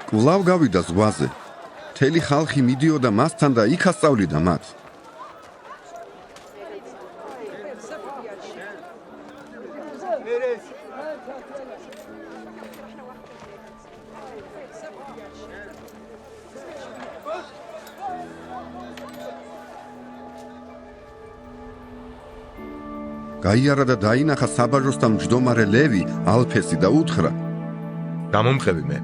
კვლავ გავიდა ზღვაზე. მთელი ხალხი მიდიოდა მასთან და იქ ასწავლიდა მათ. გაიარა და დაინახა საბაჟოსთან მჯდომარე ლევი ალფესი და უთხრა: გამომყევი მე.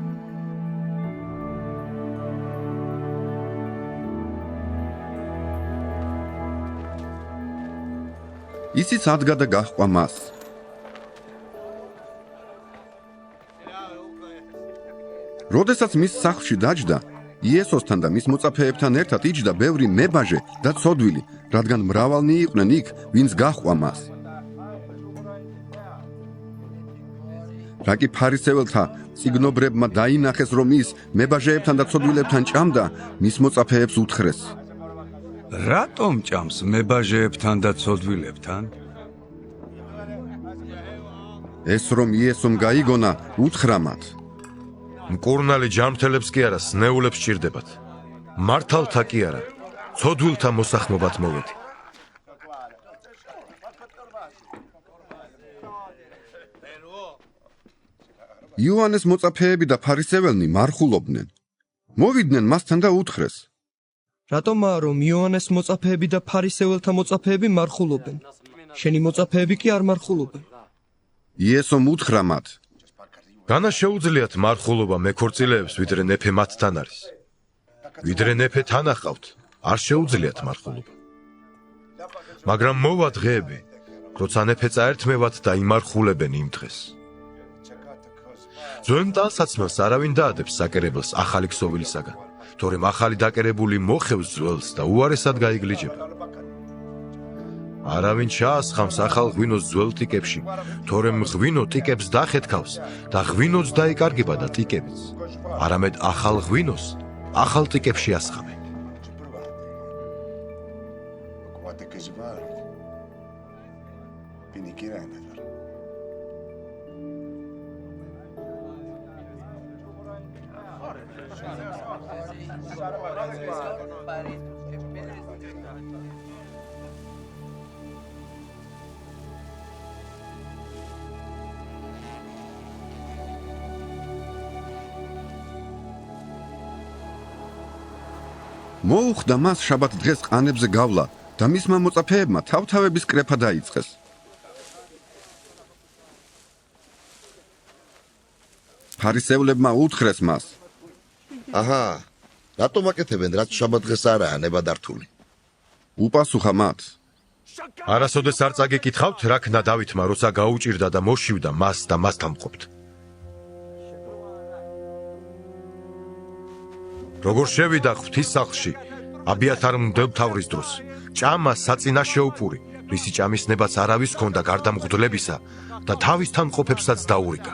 ისიც ადგა და გაჰყვა მას. როდესაც მის სახლში დაჯდა, იესოსთან და მის მოწაფეებთან ერთად იჯდა ბევრი მებაჟე და ცოდვილი, რადგან მრავალნი იყვნენ იქ, ვინც გაჰყვა მას. რაკი ფარისეველთა წიგნობრებმა დაინახეს, რომ ის მებაჟეებთან და ცოდვილებთან ჭამდა, მის მოწაფეებს უთხრეს: რატომ ჭამს მებაჟეებთან და ცოდვილებთან? ეს რომ იესომ გაიგონა, უთხრა მათ: მკურნალი ჯანმრთელებს კი არა, სნეულებს სჭირდებათ. მართალთა კი არა, ცოდვილთა მოსახმობად მოვედი. იოანეს მოწაფეები და ფარისეველნი მარხულობდნენ. მოვიდნენ მასთან და უთხრეს: რატომაა რომ იოანეს მოწაფეები და ფარისეველთა მოწაფეები მარხულობენ? შენი მოწაფეები კი არ მარხულობენ. იესომ უთხრა მათ: განა შეუძლიათ მარხულობა მეკორწილეებს, ვიდრე ნეფე მათთან არის. ვიდრე ნეფე თან ახავთ, არ შეუძლიათ მარხულობა. მაგრამ მოვა დღეები, როცა ნეფე წაერთმევათ და იმარხულებენ იმ დღეს. ძველ ტანსაცმელს არავინ დაადებს საკერებელს ახალი ქსოვილისაგან, თორემ ახალი დაკერებული მოხევს ძველს და უარესად გაიგლიჯება. არავინ ჩაასხამს ახალ ღვინოს ძველ ტიკებში, თორემ ღვინო ტიკებს დახეთქავს და ღვინოც დაიკარგება და ტიკებიც. არამედ ახალ ღვინოს ახალ ტიკებში ასხამენ. მოუხდა მას შაბათ დღეს ყანებზე გავლა და მისმა მოწაფეებმა თავთავების კრეფა დაიწყეს. ფარისევლებმა უთხრეს მას: აჰა, რატომ აკეთებენ, რაც შაბათ დღეს არაა ნებადართული? უპასუხა მათ: არასოდეს არ წაგიკითხავთ, რა ქნა დავითმა, როცა გაუჭირდა და მოშივდა მას და მასთან მყოფთ. როგორ შევიდა ღვთის სახლში აბიათარ მღვდელმთავრის დროს, ჭამა საწინაშეო პური, რისი ჭამის ნებაც არავის ჰქონდა გარდა მღვდლებისა და თავისთან მყოფებსაც დაურიგა.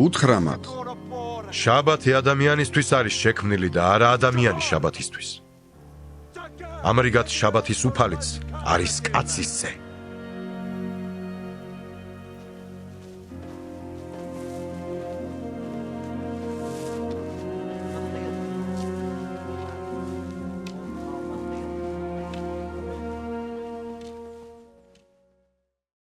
უთხრა მათ: შაბათი ადამიანისთვის არის შექმნილი და არა ადამიანი შაბათისთვის. ამრიგად შაბათის უფალიც არის კაცისზე.